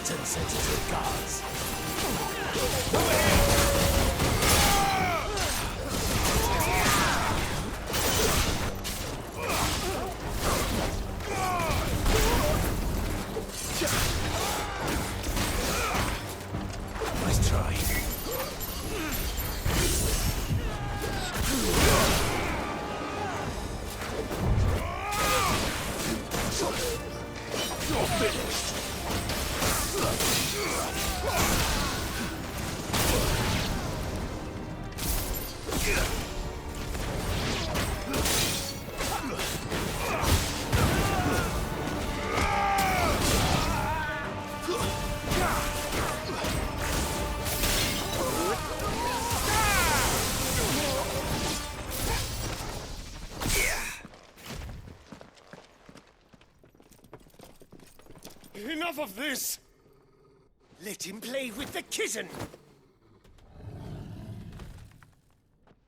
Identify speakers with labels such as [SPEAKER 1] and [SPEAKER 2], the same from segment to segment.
[SPEAKER 1] button-sensitive guards. Nice try. You're finished.
[SPEAKER 2] Enough of this! Let him play with the kitten!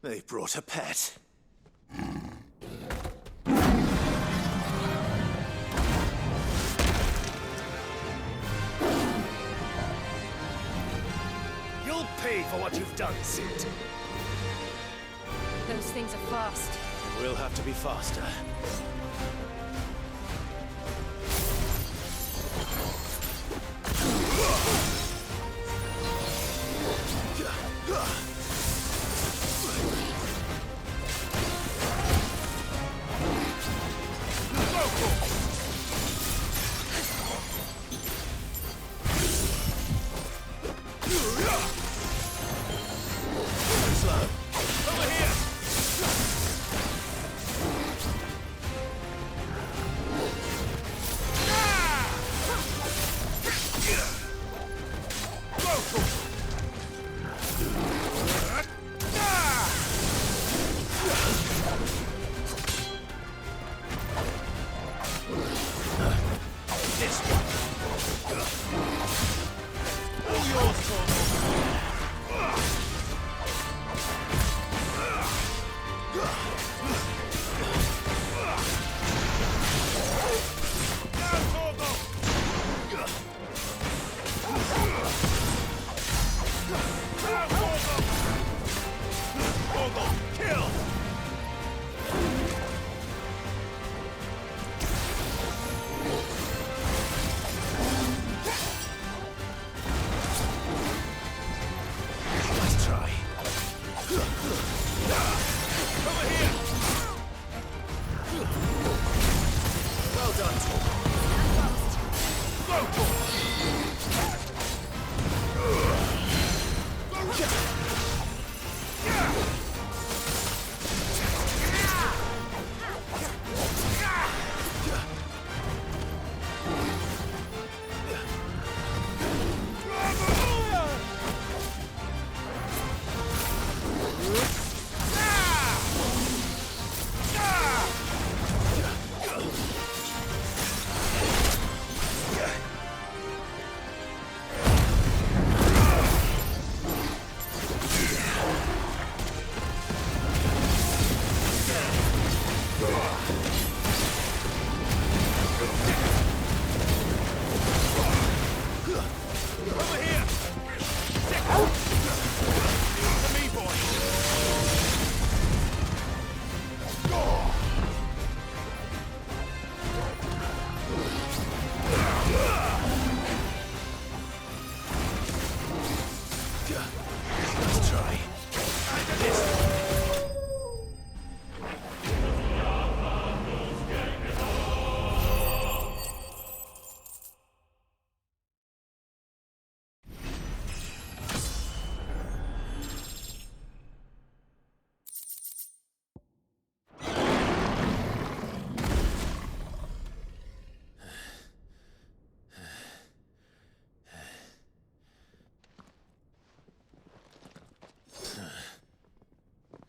[SPEAKER 1] They brought a pet.
[SPEAKER 2] You'll pay for what you've done, Sid.
[SPEAKER 3] Those things are fast.
[SPEAKER 1] We'll have to be faster.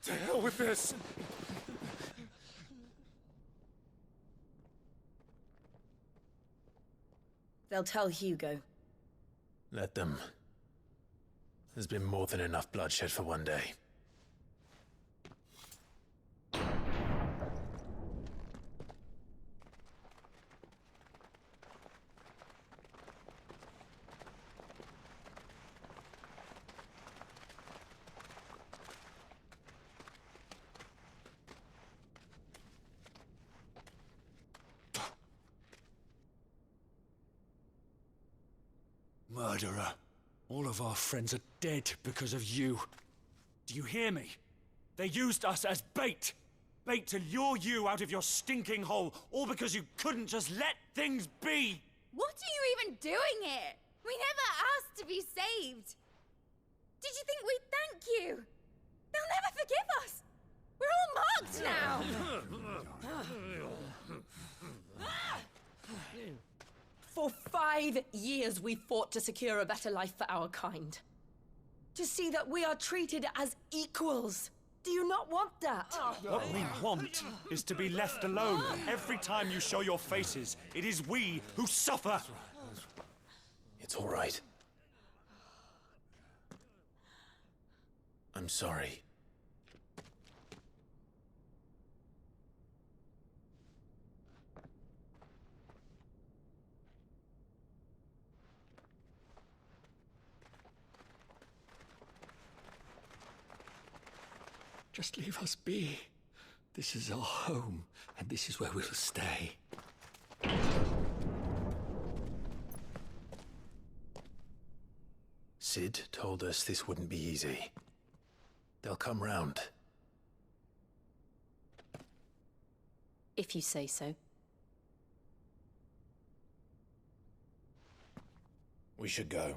[SPEAKER 2] To hell with this!
[SPEAKER 3] They'll tell Hugo.
[SPEAKER 1] Let them. There's been more than enough bloodshed for one day.
[SPEAKER 4] murderer. All of our friends are dead because of you. Do you hear me? They used us as bait. Bait to lure you out of your stinking hole, all because you couldn't just let things be.
[SPEAKER 5] What are you even doing here? We never asked to be saved. Did you think we'd thank you? They'll never forgive us. We're all marked now.
[SPEAKER 3] For 5 years we fought to secure a better life for our kind. To see that we are treated as equals. Do you not want that?
[SPEAKER 4] What we want is to be left alone. Every time you show your faces, it is we who suffer.
[SPEAKER 1] It's all right. I'm sorry.
[SPEAKER 4] Just leave us be. This is our home, and this is where we'll stay.
[SPEAKER 1] Sid told us this wouldn't be easy. They'll come round.
[SPEAKER 3] If you say so.
[SPEAKER 1] We should go.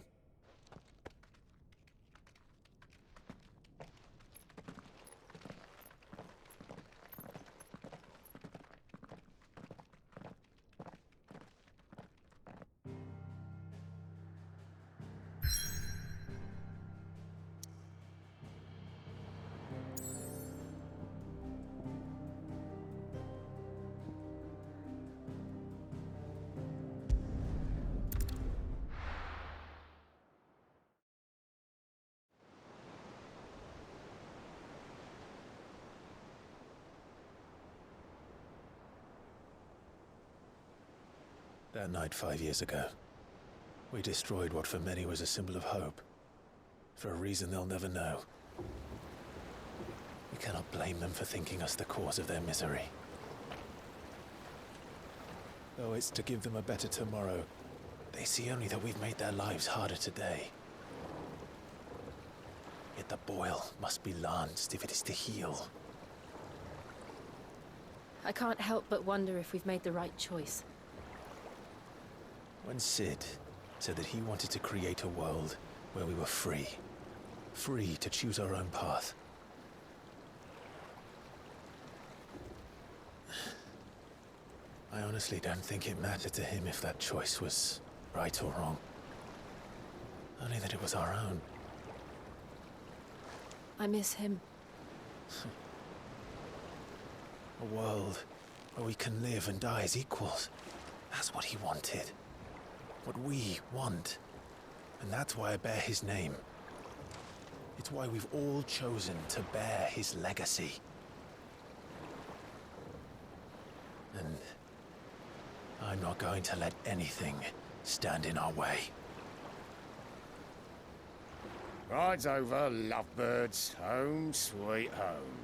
[SPEAKER 1] That night 5 years ago, we destroyed what for many was a symbol of hope. For a reason they'll never know. We cannot blame them for thinking us the cause of their misery. Though it's to give them a better tomorrow, they see only that we've made their lives harder today. Yet the boil must be lanced if it is to heal.
[SPEAKER 3] I can't help but wonder if we've made the right choice.
[SPEAKER 1] When Sid said that he wanted to create a world where we were free. Free to choose our own path. I honestly don't think it mattered to him if that choice was right or wrong. Only that it was our own.
[SPEAKER 3] I miss him.
[SPEAKER 1] A world where we can live and die as equals. That's what he wanted. What we want. And that's why I bear his name. It's why we've all chosen to bear his legacy. And I'm not going to let anything stand in our way.
[SPEAKER 2] Rides over, lovebirds. Home, sweet home.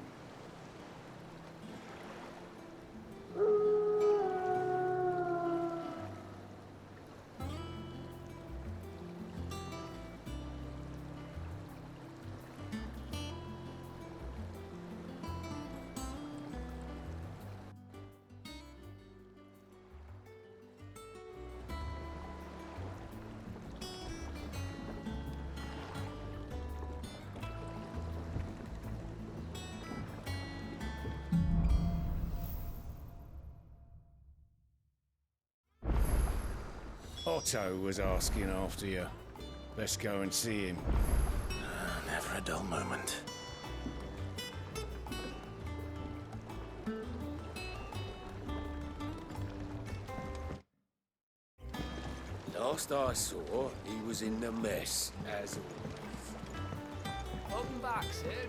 [SPEAKER 2] Otto was asking after you. Let's go and see him.
[SPEAKER 1] Never a dull moment.
[SPEAKER 2] Last I saw, he was in the mess, as always.
[SPEAKER 6] Welcome back, Sid.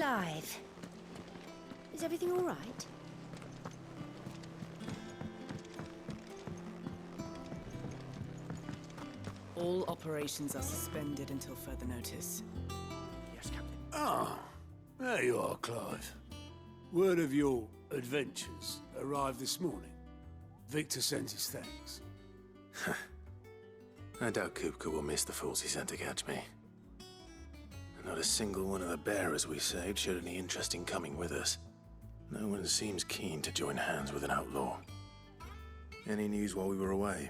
[SPEAKER 5] Clive, is everything all right?
[SPEAKER 6] All operations are suspended until further notice.
[SPEAKER 2] Yes, Captain.
[SPEAKER 7] Ah, there you are, Clive. Word of your adventures arrived this morning. Victor sends his thanks.
[SPEAKER 1] I doubt Kupka will miss the fools he sent to catch me. And not a single one of the bearers we saved showed any interest in coming with us. No one seems keen to join hands with an outlaw. Any news while we were away?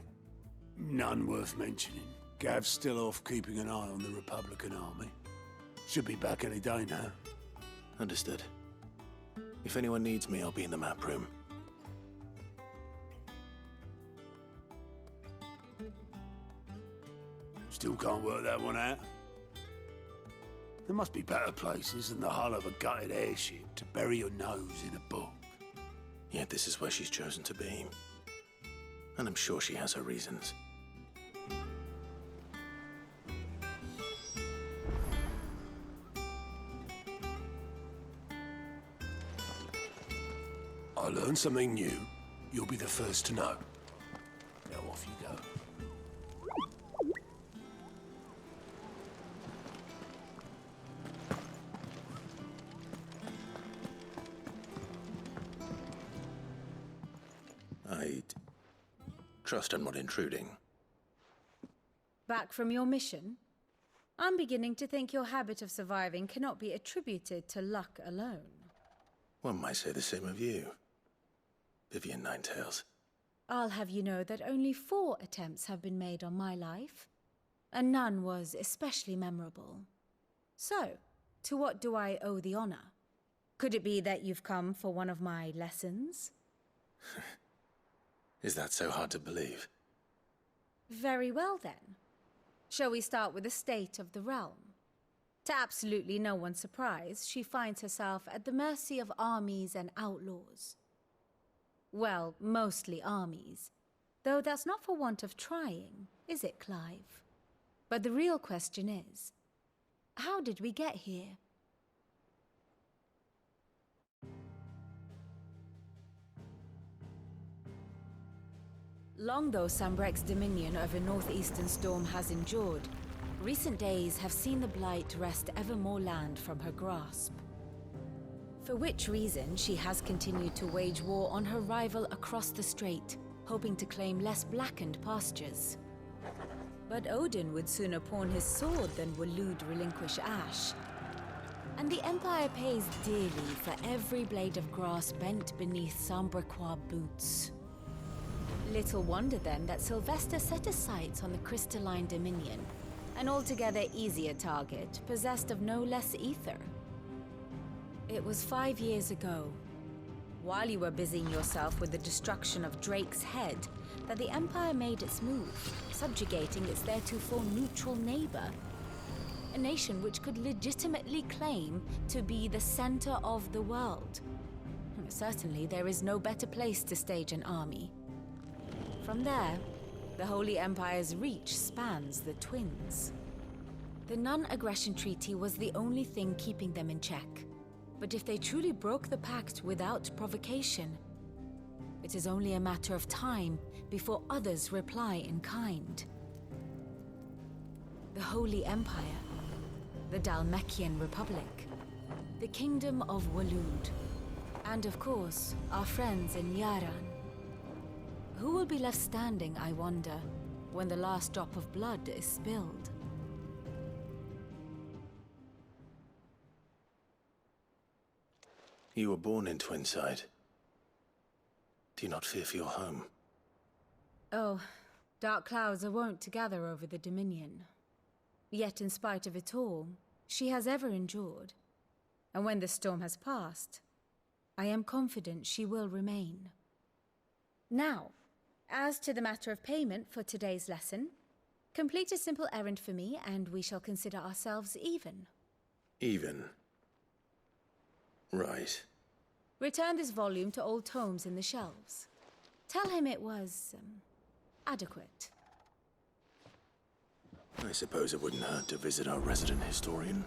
[SPEAKER 7] None worth mentioning. Gav's still off keeping an eye on the Republican army. Should be back any day now.
[SPEAKER 1] Understood. If anyone needs me, I'll be in the map room.
[SPEAKER 7] Still can't work that one out. There must be better places than the hull of a gutted airship to bury your nose in a book.
[SPEAKER 1] Yet this is where she's chosen to be. And I'm sure she has her reasons.
[SPEAKER 7] I learn something new, you'll be the first to know. Now off you go.
[SPEAKER 1] I trust I'm not intruding.
[SPEAKER 8] Back from your mission? I'm beginning to think your habit of surviving cannot be attributed to luck alone.
[SPEAKER 1] One might say the same of you, Vivian Ninetails.
[SPEAKER 8] I'll have you know that only 4 attempts have been made on my life, and none was especially memorable. So, to what do I owe the honor? Could it be that you've come for one of my lessons?
[SPEAKER 1] Is that so hard to believe?
[SPEAKER 8] Very well then. Shall we start with the state of the realm? To absolutely no one's surprise, she finds herself at the mercy of armies and outlaws. Well, mostly armies. Though that's not for want of trying, is it, Clive? But the real question is, how did we get here? Long though Sambrek's dominion over northeastern Storm has endured, recent days have seen the Blight wrest ever more land from her grasp. For which reason she has continued to wage war on her rival across the strait, hoping to claim less blackened pastures. But Odin would sooner pawn his sword than Waloed relinquish Ash. And the Empire pays dearly for every blade of grass bent beneath Sambrequois boots. Little wonder then that Sylvester set his sights on the crystalline dominion, an altogether easier target, possessed of no less ether. It was 5 years ago, while you were busying yourself with the destruction of Drake's head, that the Empire made its move, subjugating its theretofore neutral neighbor. A nation which could legitimately claim to be the center of the world. Certainly, there is no better place to stage an army. From there, the Holy Empire's reach spans the Twins. The non-aggression treaty was the only thing keeping them in check. But if they truly broke the pact without provocation, it is only a matter of time before others reply in kind. The Holy Empire, the Dhalmekian Republic, the Kingdom of Waloed, and of course, our friends in Yaran. Who will be left standing, I wonder, when the last drop of blood is spilled?
[SPEAKER 1] You were born in Twinside. Do you not fear for your home?
[SPEAKER 8] Oh, dark clouds are wont to gather over the Dominion. Yet in spite of it all, she has ever endured. And when the storm has passed, I am confident she will remain. Now, as to the matter of payment for today's lesson, complete a simple errand for me and we shall consider ourselves even.
[SPEAKER 1] Even? Right.
[SPEAKER 8] Return this volume to old tomes in the shelves. Tell him it was, adequate.
[SPEAKER 1] I suppose it wouldn't hurt to visit our resident historian.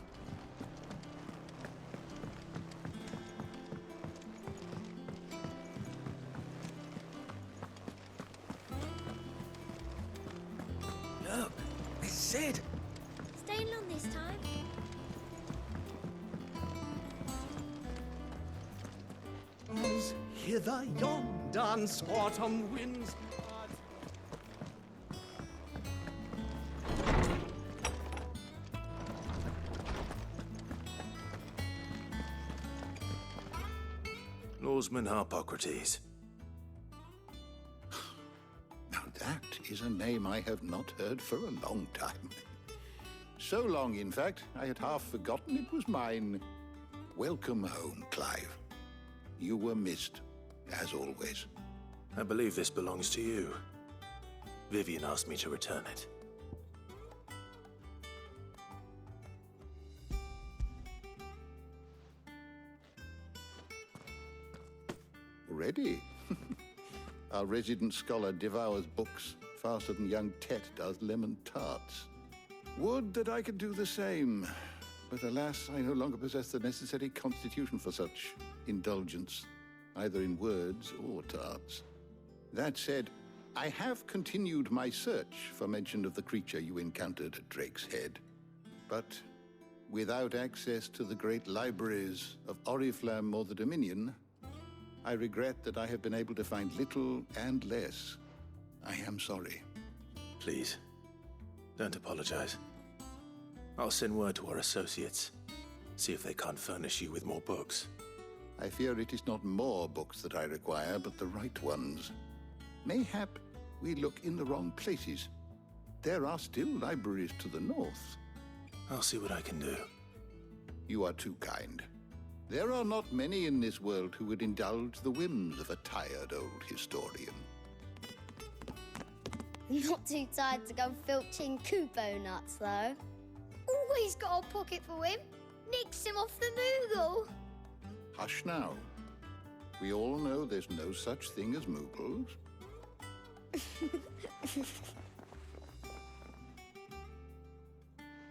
[SPEAKER 4] said.
[SPEAKER 5] Staying long this time.
[SPEAKER 9] As hither yon dance autumn winds.
[SPEAKER 1] Lawsman Harpocrates.
[SPEAKER 10] Now that is a name I have not heard for a long time. So long, in fact, I had half forgotten it was mine. Welcome home, Clive. You were missed, as always.
[SPEAKER 1] I believe this belongs to you. Vivian asked me to return it.
[SPEAKER 10] Ready? Our resident scholar devours books faster than young Tet does lemon tarts. Would that I could do the same. But alas, I no longer possess the necessary constitution for such indulgence, either in words or tarts. That said, I have continued my search for mention of the creature you encountered at Drake's Head. But without access to the great libraries of Oriflamme or the Dominion, I regret that I have been able to find little and less. I am sorry.
[SPEAKER 1] Please, don't apologize. I'll send word to our associates. See if they can't furnish you with more books.
[SPEAKER 10] I fear it is not more books that I require, but the right ones. Mayhap we look in the wrong places. There are still libraries to the north.
[SPEAKER 1] I'll see what I can do.
[SPEAKER 10] You are too kind. There are not many in this world who would indulge the whims of a tired old historian.
[SPEAKER 11] Not too tired to go filching Kupo nuts, though. Always got a pocket for him. Nicks him off the Moogle.
[SPEAKER 10] Hush now. We all know there's no such thing as Moogles.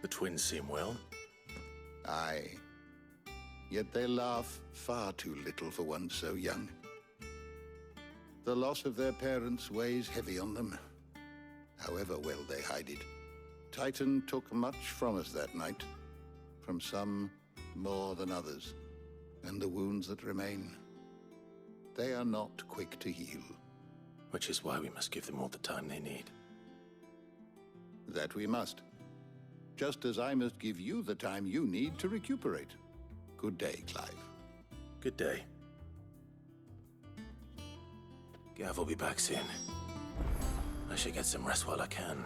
[SPEAKER 1] The twins seem well.
[SPEAKER 10] Aye. Yet they laugh far too little for one so young. The loss of their parents weighs heavy on them, however well they hide it. Titan took much from us that night, from some more than others, and the wounds that remain, they are not quick to heal.
[SPEAKER 1] Which is why we must give them all the time they need.
[SPEAKER 10] That we must. Just as I must give you the time you need to recuperate. Good day, Clive.
[SPEAKER 1] Good day. Gav will be back soon. I should get some rest while I can.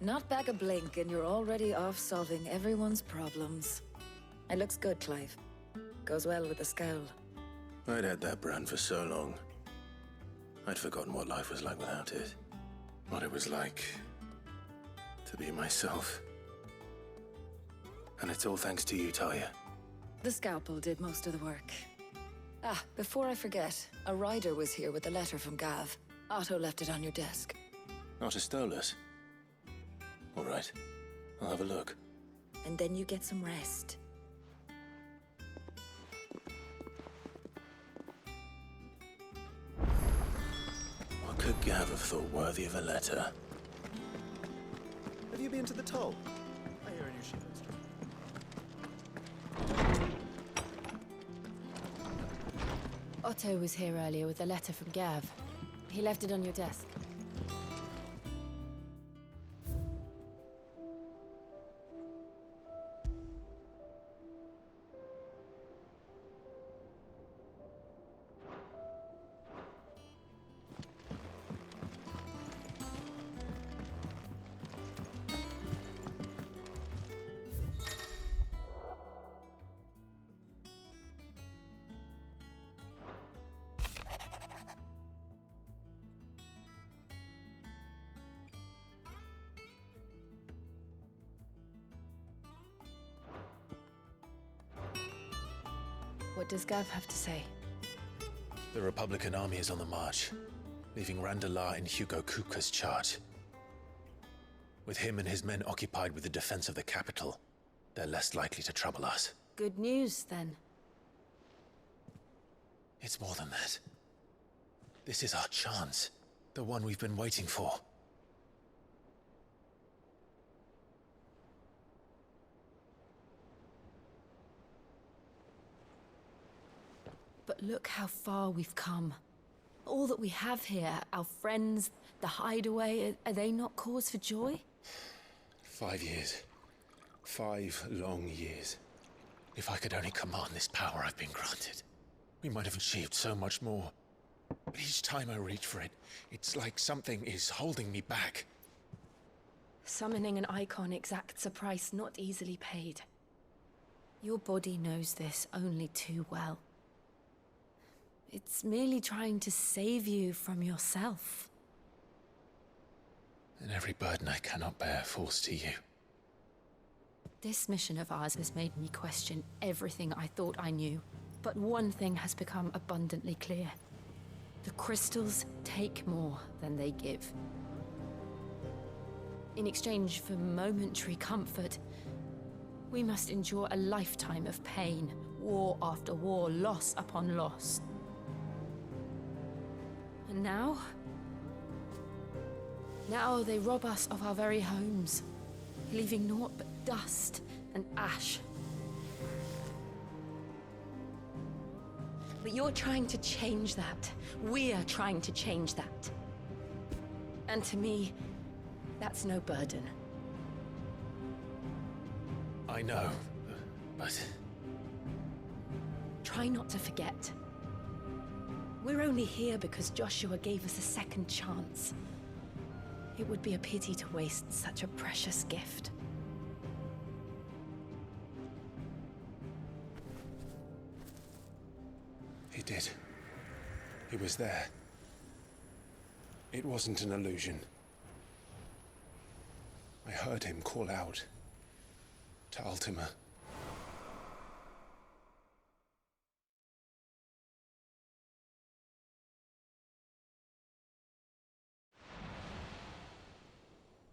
[SPEAKER 8] Not back a blink and you're already off solving everyone's problems. It looks good, Clive. Goes well with the scowl.
[SPEAKER 1] I'd had that brand for so long. I'd forgotten what life was like without it. What it was like to be myself. And it's all thanks to you, Talia.
[SPEAKER 8] The scalpel did most of the work. Ah, before I forget, a rider was here with a letter from Gav. Otto left it on your desk.
[SPEAKER 1] Not a Stolas. All right, I'll have a look.
[SPEAKER 8] And then you get some rest.
[SPEAKER 1] What could Gav have thought worthy of a letter?
[SPEAKER 9] Have you been to the toll? I hear a new ship has
[SPEAKER 12] Otto was here earlier with a letter from Gav. He left it on your desk. What does Gav have to say?
[SPEAKER 1] The Republican army is on the march. leaving Randalar in Hugo Kupka's charge. With him and his men occupied with the defense of the capital, they're less likely to trouble us.
[SPEAKER 8] Good news, then.
[SPEAKER 1] It's more than that. This is our chance. The one we've been waiting for.
[SPEAKER 8] But look how far we've come. All that we have here, our friends, the Hideaway, are they not cause for joy?
[SPEAKER 1] 5 years. 5 long years. If I could only command this power I've been granted, we might have achieved so much more. But each time I reach for it, it's like something is holding me back.
[SPEAKER 8] Summoning an icon exacts a price not easily paid. Your body knows this only too well. It's merely trying to save you from yourself.
[SPEAKER 1] And every burden I cannot bear falls to you.
[SPEAKER 8] This mission of ours has made me question everything I thought I knew. But one thing has become abundantly clear. The crystals take more than they give. In exchange for momentary comfort, we must endure a lifetime of pain, war after war, loss upon loss. And now they rob us of our very homes, leaving naught but dust and ash. But you're trying to change that. We're trying to change that. And to me, that's no burden.
[SPEAKER 1] I know, but...
[SPEAKER 8] Try not to forget. We're only here because Joshua gave us a second chance. It would be a pity to waste such a precious gift.
[SPEAKER 1] He did. He was there. It wasn't an illusion. I heard him call out to Ultima.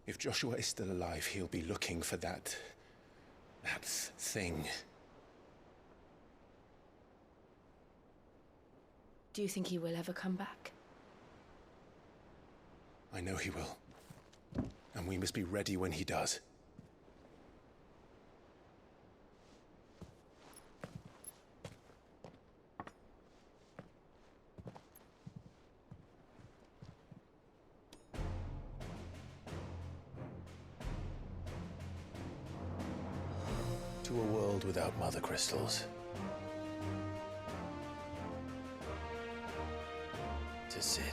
[SPEAKER 1] If Joshua is still alive, he'll be looking for that thing.
[SPEAKER 8] Do you think he will ever come back?
[SPEAKER 1] I know he will. And we must be ready when he does. To a world without mother crystals. To Sid.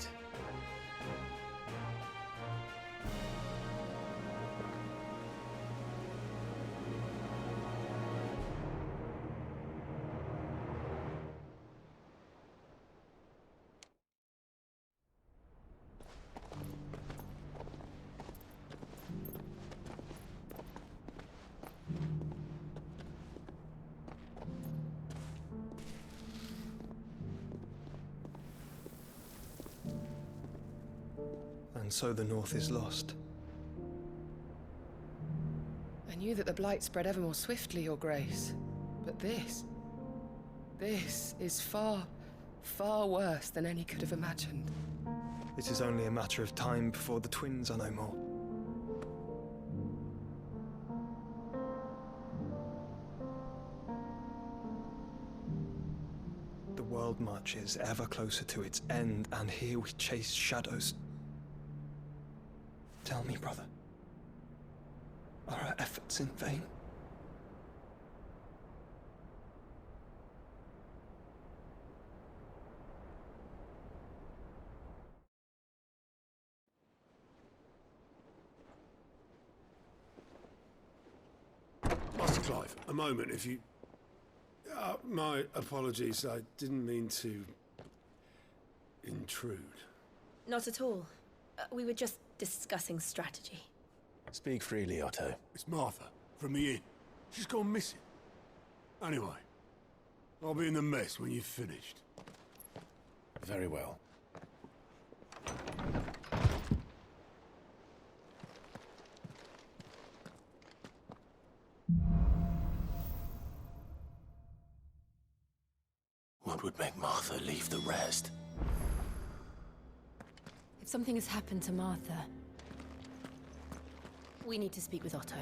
[SPEAKER 9] And so the North is lost.
[SPEAKER 13] I knew that the Blight spread ever more swiftly, Your Grace. But this is far, far worse than any could have imagined.
[SPEAKER 9] It is only a matter of time before the twins are no more. The world marches ever closer to its end, and here we chase shadows. Tell me, brother, are our efforts in vain?
[SPEAKER 7] Master Clive, a moment, if you... my apologies, I didn't mean to... intrude.
[SPEAKER 8] Not at all. We were just discussing strategy.
[SPEAKER 1] Speak freely, Otto.
[SPEAKER 7] It's Martha, from the inn. She's gone missing. Anyway, I'll be in the mess when you've finished.
[SPEAKER 1] Very well. What would make Martha leave the rest?
[SPEAKER 12] If something has happened to Martha, we need to speak with Otto.